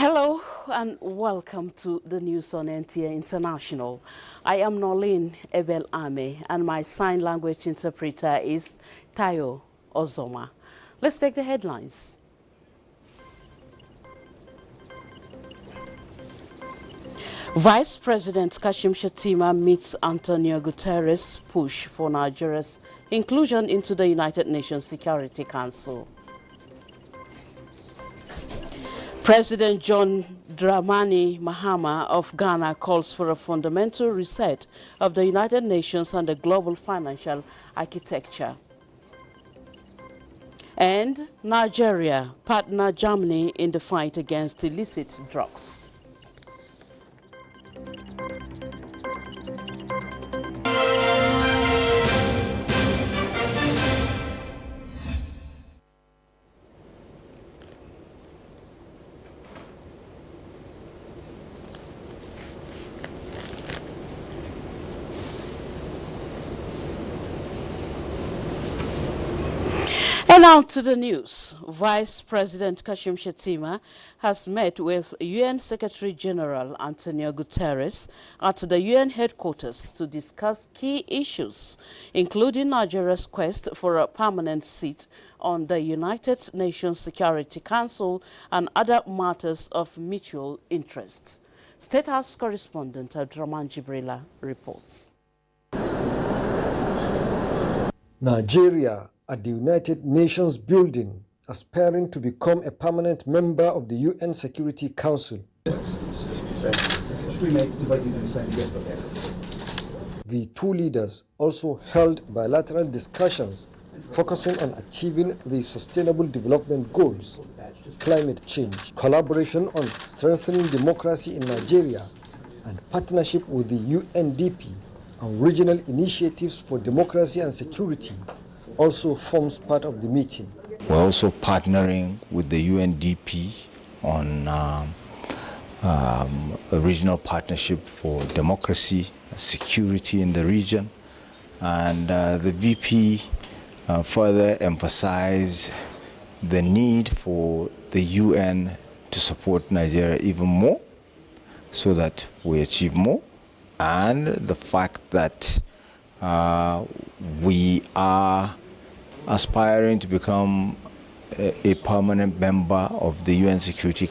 Hello and welcome to the news on NTA International. I am Nolene Ebel Ame and my sign language interpreter is Tayo Ozoma. Let's take the headlines. Vice President Kashim Shettima meets Antonio Guterres' push for Nigeria's inclusion into the United Nations Security Council. President John Dramani Mahama of Ghana calls for a fundamental reset of the United Nations and the global financial architecture. And Nigeria partner Germany in the fight against illicit drugs. And now to the news. Vice President Kashim Shettima has met with UN Secretary General Antonio Guterres at the UN headquarters to discuss key issues, including Nigeria's quest for a permanent seat on the United Nations Security Council and other matters of mutual interest. State House correspondent Abdurrahman Jibrila reports. Nigeria at the United Nations building, aspiring to become a permanent member of the UN Security Council. The two leaders also held bilateral discussions focusing on achieving the Sustainable Development Goals, climate change, collaboration on strengthening democracy in Nigeria, and partnership with the UNDP and regional initiatives for democracy and security also forms part of the meeting. We're also partnering with the UNDP on a regional partnership for democracy, security in the region, and the VP further emphasized the need for the UN to support Nigeria even more so that we achieve more, and the fact that we are aspiring to become a permanent member of the UN Security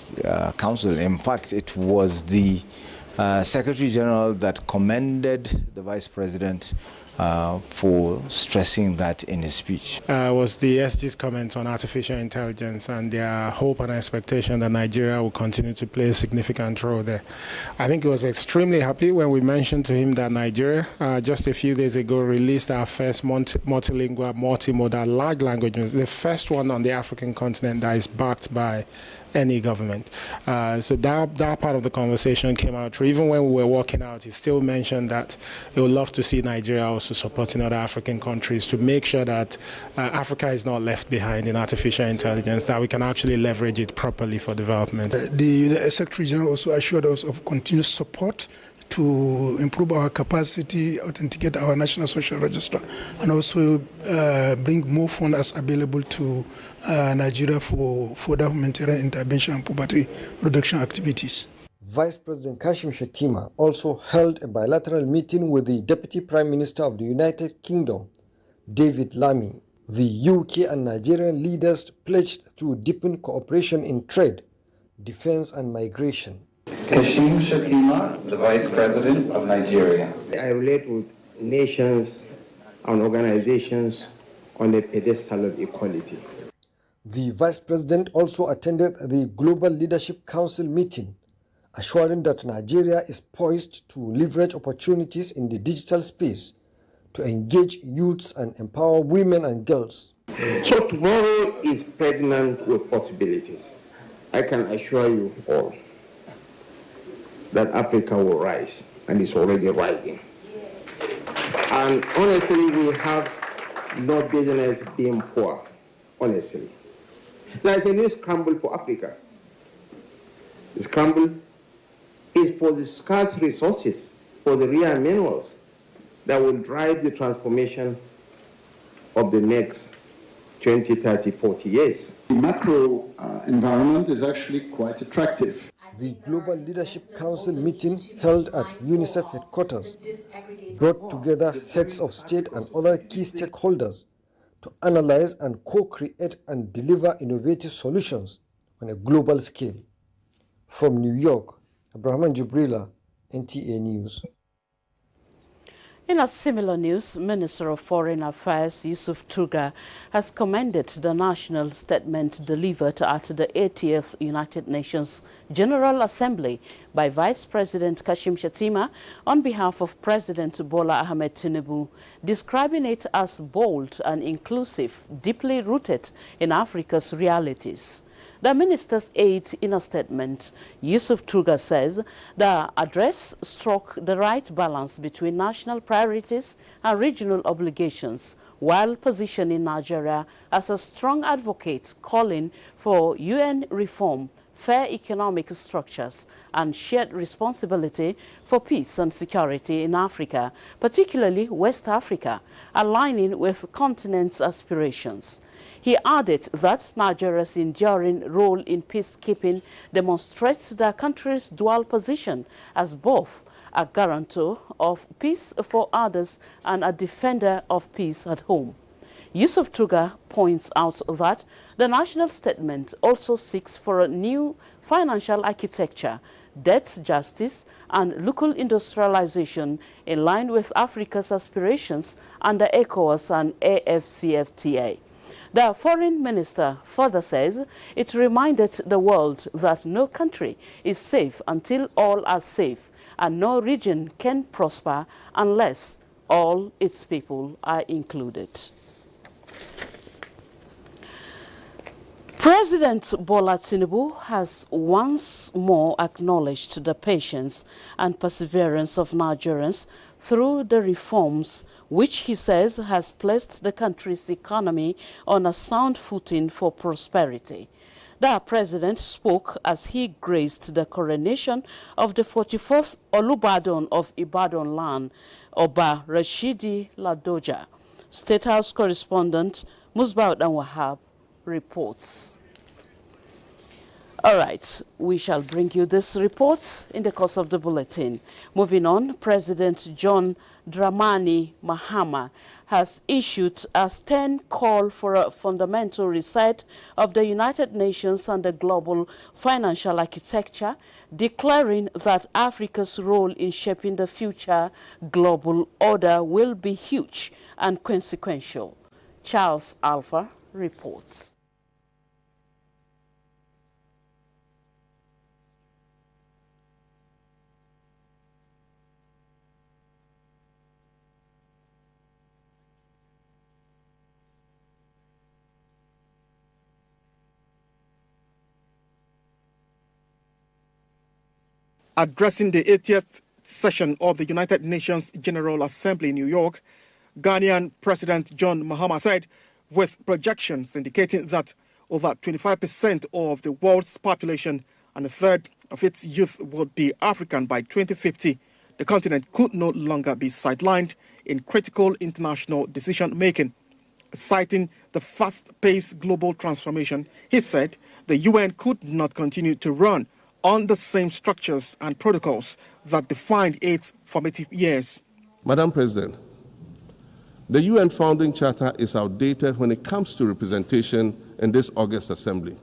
Council. In fact, it was the Secretary General that commended the Vice President for stressing that in his speech. Was the SG's comment on artificial intelligence and their hope and expectation that Nigeria will continue to play a significant role there. I think he was extremely happy when we mentioned to him that Nigeria, just a few days ago, released our first multilingual, multimodal large language, the first one on the African continent that is backed by any government. So that part of the conversation came out. Even when we were walking out, he still mentioned that he would love to see Nigeria also supporting other African countries to make sure that Africa is not left behind in artificial intelligence, that we can actually leverage it properly for development. The Secretary General also assured us of continuous support to improve our capacity, authenticate our National Social Register, and also bring more funds available to Nigeria for the humanitarian intervention and poverty reduction activities. Vice President Kashim Shettima also held a bilateral meeting with the Deputy Prime Minister of the United Kingdom, David Lammy. The UK and Nigerian leaders pledged to deepen cooperation in trade, defense and migration. Kashim Shettima, the Vice President of Nigeria. I relate with nations and organizations on a pedestal of equality. The Vice President also attended the Global Leadership Council meeting, assuring that Nigeria is poised to leverage opportunities in the digital space to engage youths and empower women and girls. So tomorrow is pregnant with possibilities. I can assure you all that Africa will rise, and it's already rising. And honestly, we have no business being poor, honestly. There's a new scramble for Africa. The scramble is for the scarce resources, for the rare minerals that will drive the transformation of the next 20, 30, 40 years. The macro environment is actually quite attractive. The Global Leadership Council meeting held at UNICEF headquarters brought together heads of state and other key stakeholders to analyze and co-create and deliver innovative solutions on a global scale. From New York, Abraham Jibrila, NTA News. In a similar news, Minister of Foreign Affairs Yusuf Tuga has commended the national statement delivered at the 80th United Nations General Assembly by Vice President Kashim Shettima on behalf of President Bola Ahmed Tinubu, describing it as bold and inclusive, deeply rooted in Africa's realities. The minister's aide in a statement, Yusuf Tuga, says the address struck the right balance between national priorities and regional obligations, while positioning Nigeria as a strong advocate calling for UN reform, fair economic structures, and shared responsibility for peace and security in Africa, particularly West Africa, aligning with continent's aspirations. He added that Nigeria's enduring role in peacekeeping demonstrates the country's dual position as both a guarantor of peace for others and a defender of peace at home. Yusuf Tuga points out that the national statement also seeks for a new financial architecture, debt justice, and local industrialization in line with Africa's aspirations under ECOWAS and AFCFTA. The foreign minister further says it reminded the world that no country is safe until all are safe, and no region can prosper unless all its people are included. President Bola Tinubu has once more acknowledged the patience and perseverance of Nigerians through the reforms which he says has placed the country's economy on a sound footing for prosperity. The president spoke as he graced the coronation of the 44th Olubadan of Ibadan land, Oba Rashidi Ladoja. State House correspondent Musbaud and Wahab reports. All right, we shall bring you this report in the course of the bulletin. Moving on, President John Dramani Mahama has issued a stern call for a fundamental reset of the United Nations and the global financial architecture, declaring that Africa's role in shaping the future global order will be huge and consequential. Charles Alpha reports. Addressing the 80th session of the United Nations General Assembly in New York, Ghanaian President John Mahama said, with projections indicating that over 25% of the world's population and a third of its youth would be African by 2050, the continent could no longer be sidelined in critical international decision-making. Citing the fast-paced global transformation, he said the UN could not continue to run on the same structures and protocols that defined its formative years. Madam President, the UN Founding Charter is outdated when it comes to representation in this August Assembly.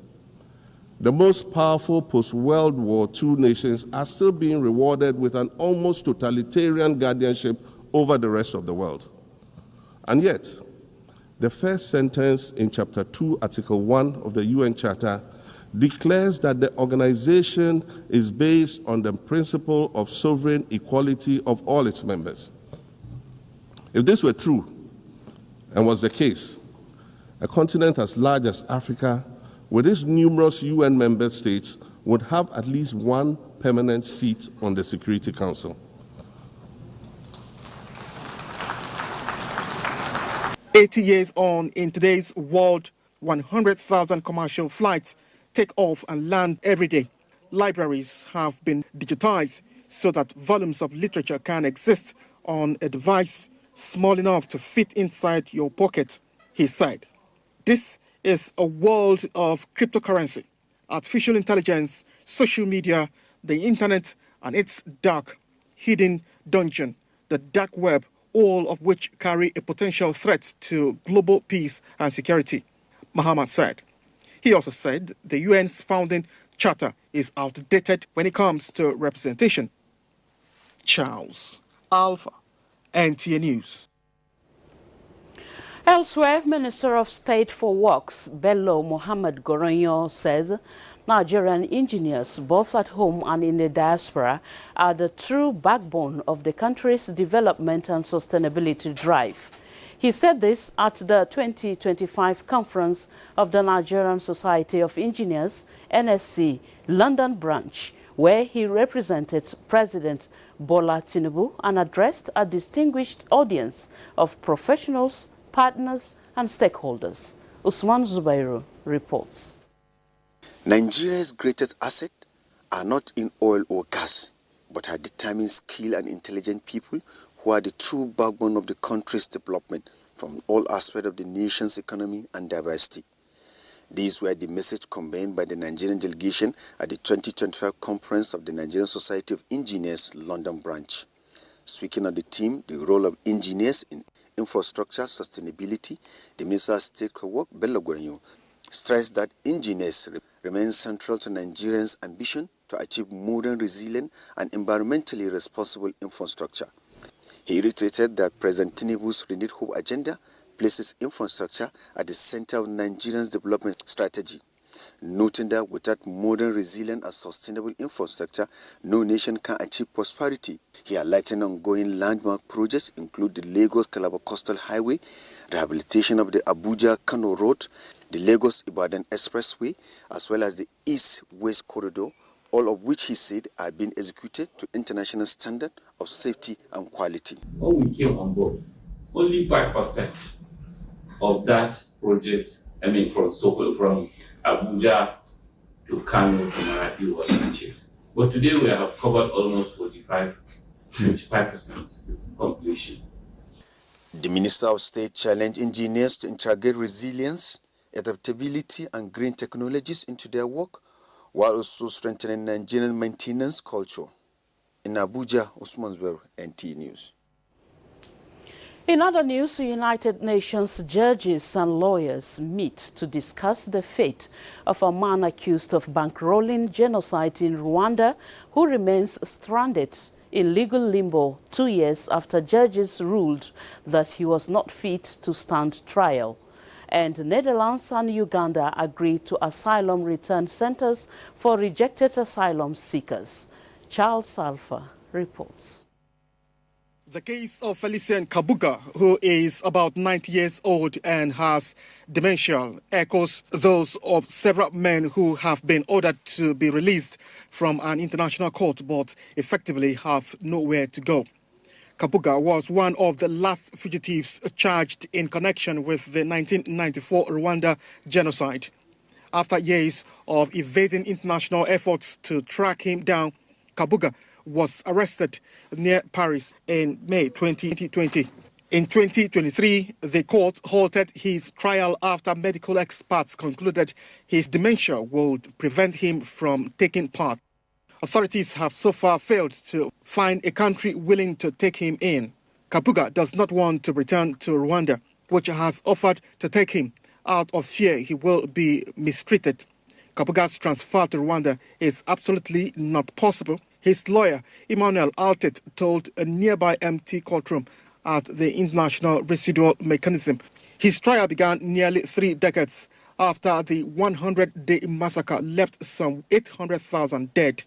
The most powerful post-World War II nations are still being rewarded with an almost totalitarian guardianship over the rest of the world. And yet, the first sentence in Chapter 2, Article 1 of the UN Charter declares that the organization is based on the principle of sovereign equality of all its members. If this were true, and was the case, a continent as large as Africa, with its numerous UN member states, would have at least one permanent seat on the Security Council. 80 years on, in today's world, 100,000 commercial flights take off and land every day. Libraries have been digitized so that volumes of literature can exist on a device small enough to fit inside your pocket, he said. This is a world of cryptocurrency, artificial intelligence, social media, the internet and its dark, hidden dungeon, the dark web, all of which carry a potential threat to global peace and security, Mahama said. He also said the UN's founding charter is outdated when it comes to representation. Charles Alpha, NTA News. Elsewhere, Minister of State for Works Bello Mohammed Goronyo says Nigerian engineers, both at home and in the diaspora, are the true backbone of the country's development and sustainability drive. He said this at the 2025 conference of the Nigerian Society of Engineers, NSC, London branch, where he represented President Bola Tinubu and addressed a distinguished audience of professionals, partners and stakeholders. Usman Zubairu reports. Nigeria's greatest asset are not in oil or gas, but are determined, skilled and intelligent people who are the true backbone of the country's development from all aspects of the nation's economy and diversity. These were the message conveyed by the Nigerian delegation at the 2025 conference of the Nigerian Society of Engineers, London branch. Speaking on the theme, the role of engineers in infrastructure sustainability, the Minister of State for Work, Bello Goronyo, stressed that engineers remain central to Nigerians' ambition to achieve modern, resilient and environmentally responsible infrastructure. He reiterated that President Tinubu's renewed hope agenda places infrastructure at the center of Nigeria's development strategy, noting that without modern, resilient and sustainable infrastructure, no nation can achieve prosperity. He highlighted ongoing landmark projects include the Lagos-Calabar Coastal Highway, rehabilitation of the Abuja-Kano Road, the Lagos-Ibadan Expressway, as well as the East-West Corridor, all of which he said are being executed to international standard of safety and quality. When we came on board, only 5% of that project, from Abuja to Kano to Maradi was achieved. But today we have covered almost 55% completion. The Minister of State challenged engineers to integrate resilience, adaptability and green technologies into their work, while also strengthening Nigerian maintenance culture. In Abuja, Usman Zubairu, NTA News. In other news, United Nations judges and lawyers meet to discuss the fate of a man accused of bankrolling genocide in Rwanda who remains stranded in legal limbo 2 years after judges ruled that he was not fit to stand trial. And the Netherlands and Uganda agreed to asylum return centers for rejected asylum seekers. Charles Alpha reports. The case of Felicien Kabuga, who is about 90 years old and has dementia, echoes those of several men who have been ordered to be released from an international court but effectively have nowhere to go. Kabuga was one of the last fugitives charged in connection with the 1994 Rwanda genocide. After years of evading international efforts to track him down, Kabuga was arrested near Paris in May 2020. In 2023, the court halted his trial after medical experts concluded his dementia would prevent him from taking part. Authorities have so far failed to find a country willing to take him in. Kabuga does not want to return to Rwanda, which has offered to take him out of fear he will be mistreated. Kabuga's transfer to Rwanda is absolutely not possible. His lawyer, Emmanuel Altet, told a nearby empty courtroom at the International Residual Mechanism. His trial began nearly 3 decades after the 100-day massacre left some 800,000 dead.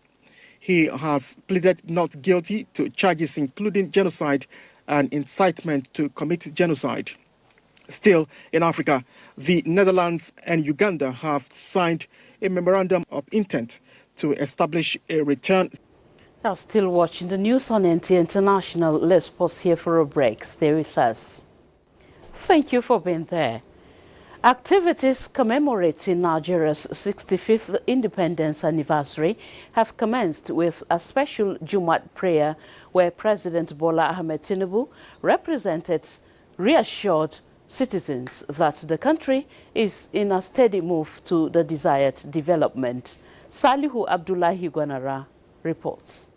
He has pleaded not guilty to charges including genocide and incitement to commit genocide. Still, in Africa, the Netherlands and Uganda have signed a memorandum of intent to establish a return. Now, still watching the news on NTA International. Let's pause here for a break. Stay with us. Thank you for being there. Activities commemorating Nigeria's 65th independence anniversary have commenced with a special Jumat prayer where President Bola Ahmed Tinubu reassured citizens that the country is in a steady move to the desired development. Salihu Abdullahi Gwanara reports.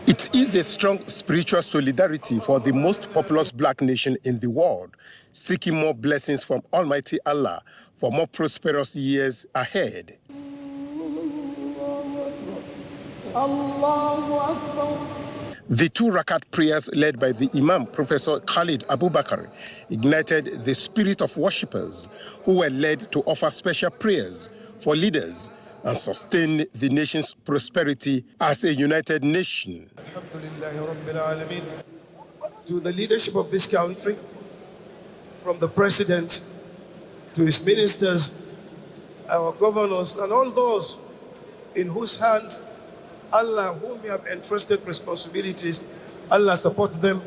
It is a strong spiritual solidarity for the most populous black nation in the world, seeking more blessings from Almighty Allah for more prosperous years ahead. The 2 rakat prayers led by the Imam, Professor Khalid Abubakar, ignited the spirit of worshippers who were led to offer special prayers for leaders and sustain the nation's prosperity as a united nation. To the leadership of this country, from the president to his ministers, our governors, and all those in whose hands Allah, whom you have entrusted responsibilities, Allah support them,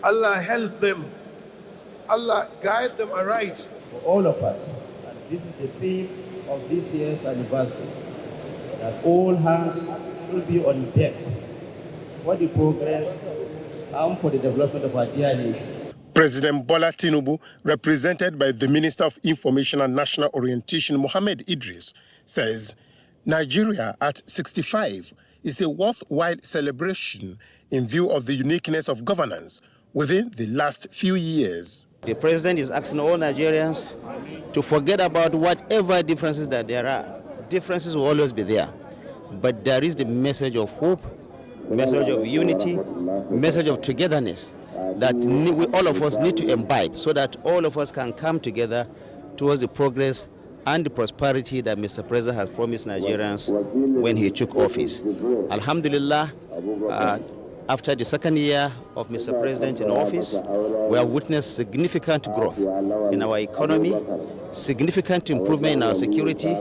Allah help them, Allah guide them aright. For all of us, and this is the theme of this year's anniversary, that all hands should be on deck for the progress and for the development of our dear nation. President Bola Tinubu, represented by the Minister of Information and National Orientation, Mohammed Idris, says Nigeria at 65 is a worthwhile celebration in view of the uniqueness of governance within the last few years. The president is asking all Nigerians to forget about whatever differences that there are. Differences will always be there. But there is the message of hope, message of unity, message of togetherness that all of us need to imbibe so that all of us can come together towards the progress and the prosperity that Mr. President has promised Nigerians when he took office. Alhamdulillah, after the second year of Mr. President in office, we have witnessed significant growth in our economy, significant improvement in our security,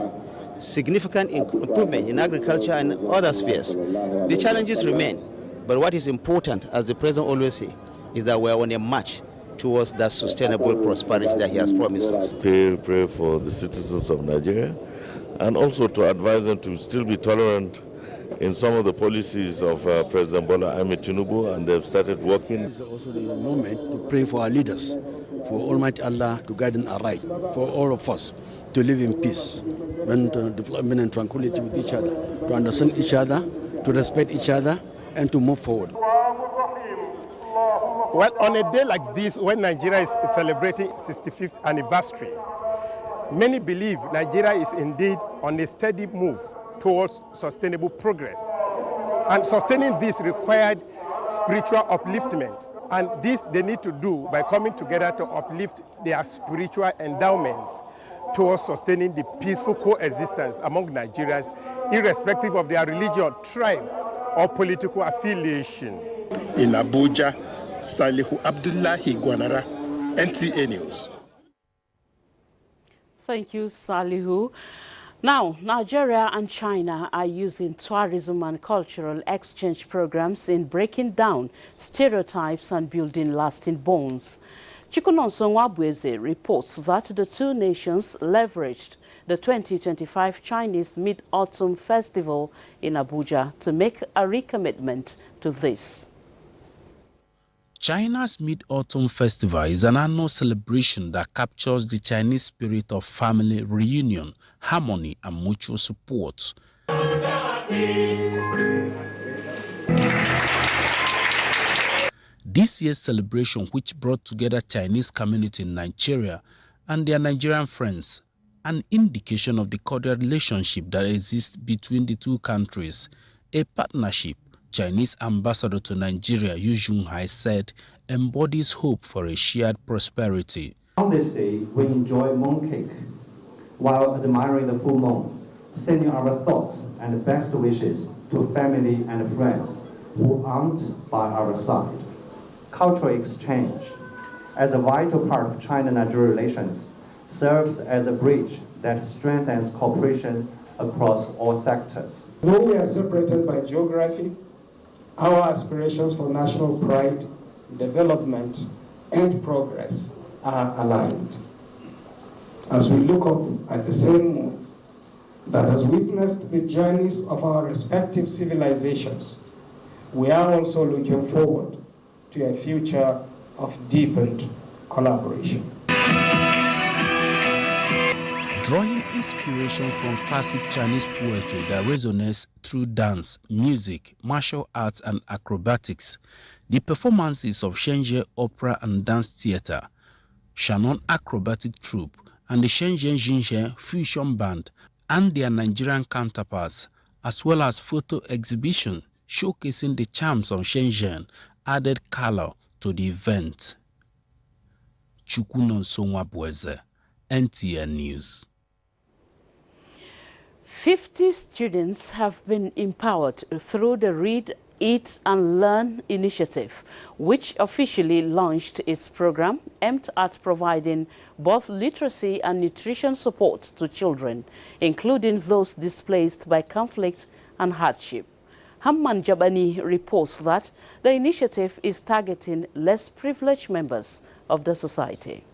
significant improvement in agriculture and other spheres. The challenges remain, but what is important, as the President always says, is that we are on a march towards that sustainable prosperity that he has promised us. Pray for the citizens of Nigeria, and also to advise them to still be tolerant in some of the policies of President Bola Ahmed Tinubu, and they've started working. This is also the moment to pray for our leaders, for Almighty Allah to guide them aright, for all of us to live in peace, and development and tranquility with each other, to understand each other, to respect each other, and to move forward. Well, on a day like this, when Nigeria is celebrating its 65th anniversary, many believe Nigeria is indeed on a steady move towards sustainable progress. And sustaining this required spiritual upliftment. And this they need to do by coming together to uplift their spiritual endowment towards sustaining the peaceful coexistence among Nigerians, irrespective of their religion, tribe, or political affiliation. In Abuja, Salihu Abdullahi Gwanara, NTA News. Thank you, Salihu. Now, Nigeria and China are using tourism and cultural exchange programs in breaking down stereotypes and building lasting bonds. Chikunonso Nwabweze reports that the two nations leveraged the 2025 Chinese Mid-Autumn Festival in Abuja to make a recommitment to this. China's Mid-Autumn Festival is an annual celebration that captures the Chinese spirit of family reunion, harmony, and mutual support. This year's celebration, which brought together Chinese community in Nigeria and their Nigerian friends, an indication of the cordial relationship that exists between the two countries, a partnership Chinese ambassador to Nigeria, Yu Junhai, said embodies hope for a shared prosperity. On this day, we enjoy mooncake while admiring the full moon, sending our thoughts and best wishes to family and friends who aren't by our side. Cultural exchange, as a vital part of China-Nigeria relations, serves as a bridge that strengthens cooperation across all sectors. Though we are separated by geography, our aspirations for national pride, development, and progress are aligned. As we look up at the same moon that has witnessed the journeys of our respective civilizations, we are also looking forward to a future of deepened collaboration. Drawing inspiration from classic Chinese poetry that resonates through dance, music, martial arts, and acrobatics, the performances of Shenzhen Opera and Dance Theatre, Shannon Acrobatic Troupe, and the Shenzhen Jinzhen Fusion Band and their Nigerian counterparts, as well as photo exhibition showcasing the charms of Shenzhen, added color to the event. Chukwunon Sonwabweze, NTN News. 50 students have been empowered through the Read, Eat and Learn initiative, which officially launched its program aimed at providing both literacy and nutrition support to children, including those displaced by conflict and hardship. Hamman Jabani reports that the initiative is targeting less privileged members of the society.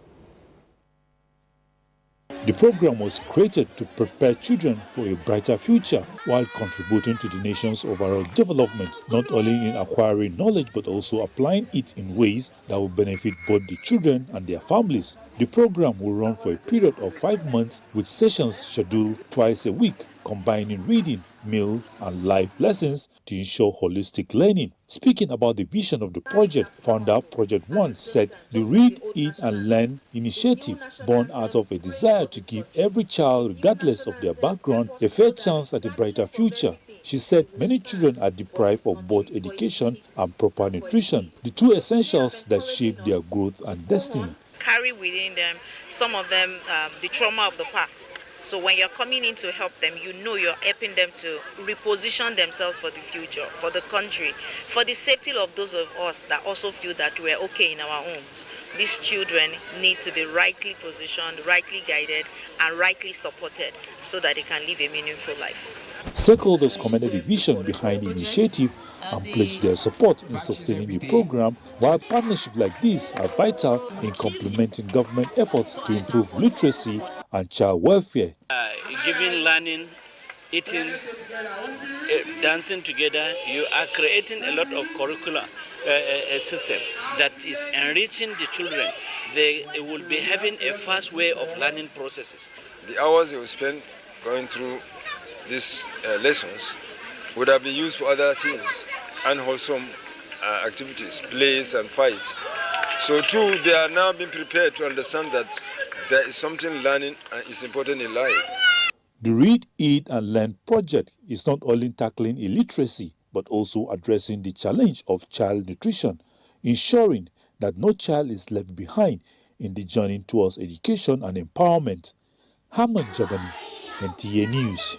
The program was created to prepare children for a brighter future while contributing to the nation's overall development, not only in acquiring knowledge but also applying it in ways that will benefit both the children and their families. The program will run for a period of 5 months with sessions scheduled twice a week, combining reading, meal and life lessons to ensure holistic learning. Speaking about the vision of the project, founder Project One said the Read, Eat and Learn initiative, born out of a desire to give every child, regardless of their background, a fair chance at a brighter future. She said many children are deprived of both education and proper nutrition, the two essentials that shape their growth and destiny. Carry within them, some of them, the trauma of the past. So when you're coming in to help them, you know you're helping them to reposition themselves for the future, for the country, for the safety of those of us that also feel that we're okay in our homes. These children need to be rightly positioned, rightly guided, and rightly supported so that they can live a meaningful life. Stakeholders commended the vision behind the initiative and pledged their support in sustaining the program, while partnerships like these are vital in complementing government efforts to improve literacy and child welfare. Giving, learning, eating, dancing together, you are creating a lot of curricular system that is enriching the children. They will be having a fast way of learning processes. The hours they will spend going through these lessons would have been used for other things, unwholesome activities, plays and fights. So too, they are now being prepared to understand that there is something learning is important in life. The Read, Eat and Learn project is not only tackling illiteracy, but also addressing the challenge of child nutrition, ensuring that no child is left behind in the journey towards education and empowerment. Hamad Jabani, NTA News.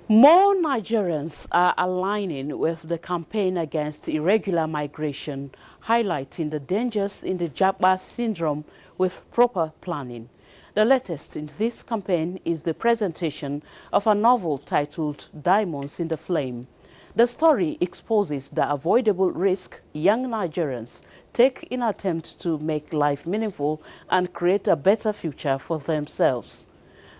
More Nigerians are aligning with the campaign against irregular migration, highlighting the dangers in the Japa syndrome with proper planning. The latest in this campaign is the presentation of a novel titled Diamonds in the Flame. The story exposes the avoidable risk young Nigerians take in an attempt to make life meaningful and create a better future for themselves.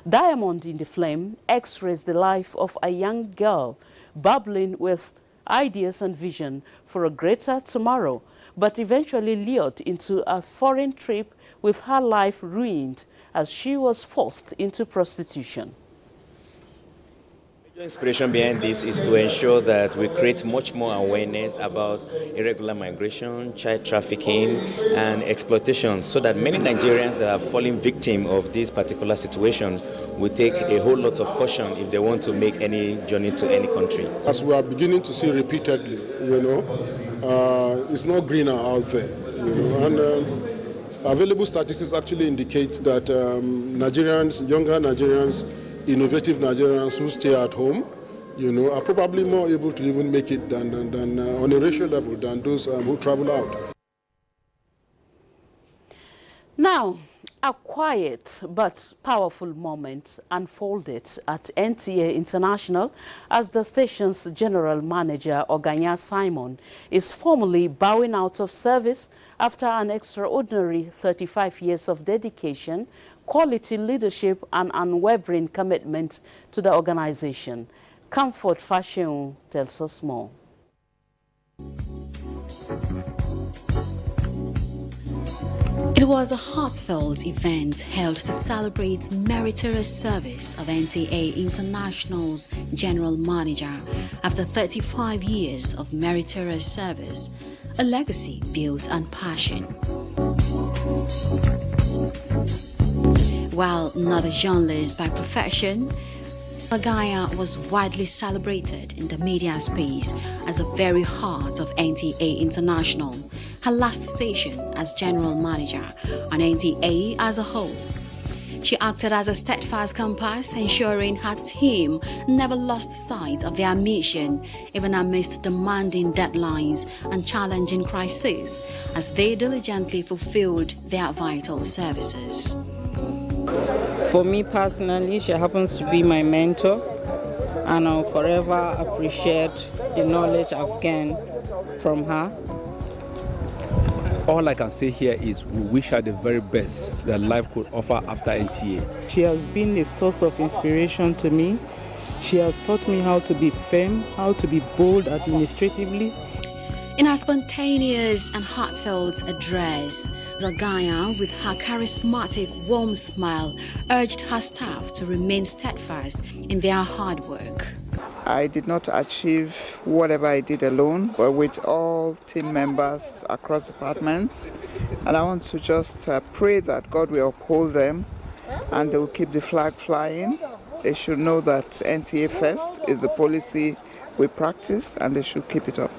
Diamond in the Flame x-rays the life of a young girl bubbling with ideas and vision for a greater tomorrow, but eventually lured into a foreign trip with her life ruined as she was forced into prostitution. The inspiration behind this is to ensure that we create much more awareness about irregular migration, child trafficking and exploitation, so that many Nigerians that are falling victim of this particular situation will take a whole lot of caution if they want to make any journey to any country. As we are beginning to see repeatedly, it's not greener out there, and available statistics actually indicate that Nigerians, younger Nigerians, innovative Nigerians who stay at home, are probably more able to even make it than on a ratio level than those who travel out. Now, a quiet but powerful moment unfolded at NTA International as the station's general manager, Oganya Simon, is formally bowing out of service after an extraordinary 35 years of dedication, quality leadership and unwavering commitment to the organization. Comfort Fashion tells us more. It was a heartfelt event held to celebrate meritorious service of NTA International's General Manager after 35 years of meritorious service, a legacy built on passion. While not a journalist by profession, Oganya was widely celebrated in the media space as the very heart of NTA International, her last station as general manager, and NTA as a whole. She acted as a steadfast compass, ensuring her team never lost sight of their mission, even amidst demanding deadlines and challenging crises, as they diligently fulfilled their vital services. For me personally, she happens to be my mentor, and I'll forever appreciate the knowledge I've gained from her. All I can say here is we wish her the very best that life could offer after NTA. She has been a source of inspiration to me. She has taught me how to be firm, how to be bold administratively. In her spontaneous and heartfelt address, Oganya, with her charismatic, warm smile, urged her staff to remain steadfast in their hard work. I did not achieve whatever I did alone, but with all team members across departments. And I want to just pray that God will uphold them and they will keep the flag flying. They should know that NTA First is the policy we practice, and they should keep it up.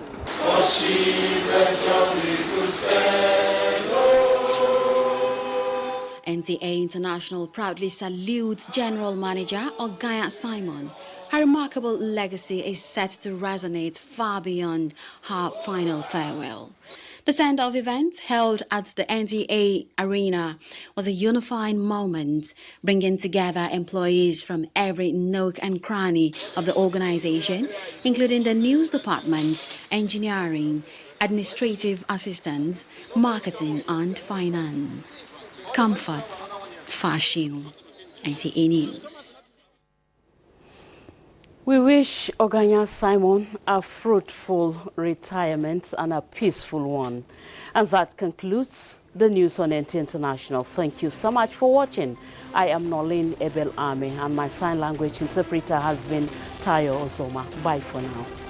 NTA International proudly salutes General Manager Oganya Simon. Her remarkable legacy is set to resonate far beyond her final farewell. The send-off event held at the NTA Arena was a unifying moment, bringing together employees from every nook and cranny of the organization, including the news department, engineering, administrative assistants, marketing and finance. Comfort, fashion, NTA News. We wish Oganya Simon a fruitful retirement and a peaceful one. And that concludes the news on NTA International. Thank you so much for watching. I am Nolene Ebel Ame, and my sign language interpreter has been Tayo Ozoma. Bye for now.